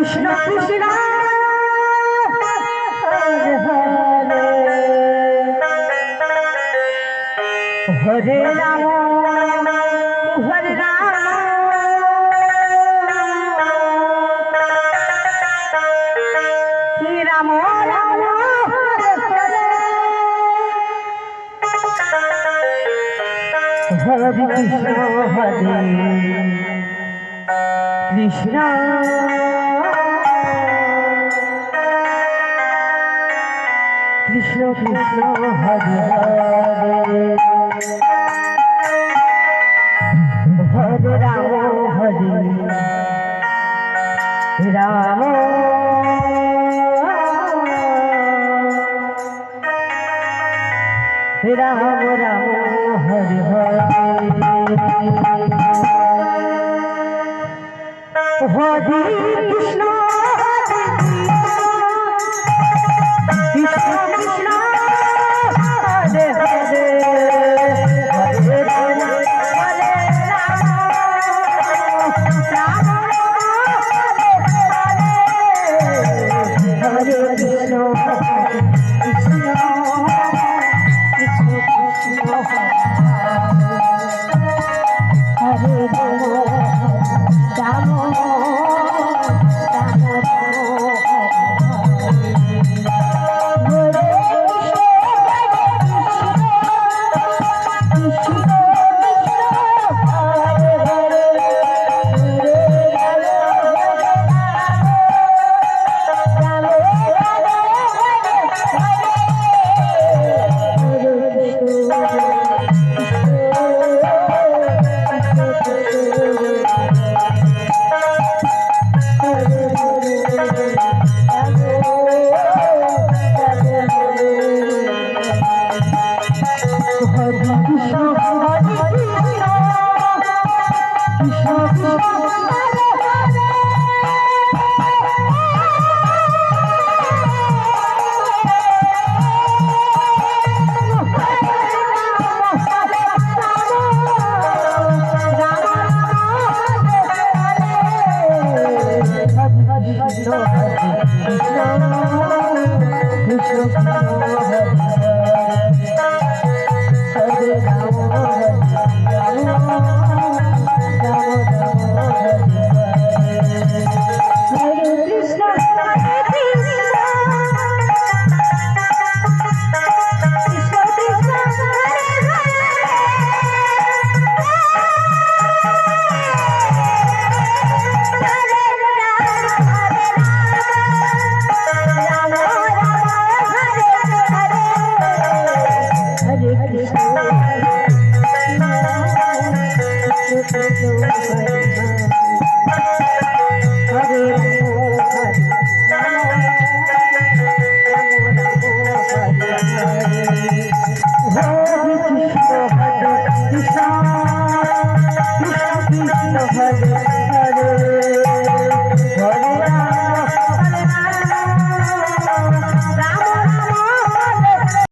Krishna Krishna Hare Ram Hare Ram Ram Ram Hare Krishna Hare Krishna Krishna Krishna Hare Hare Hare Ram Hare Ram Ram Ram Hare Hare Hare Krishna Krishna Krishna Hare Hare Hare Ram Hare Ram Ram Hare Krishna Krishna Krishna Krishna Hare Ram Ram Hare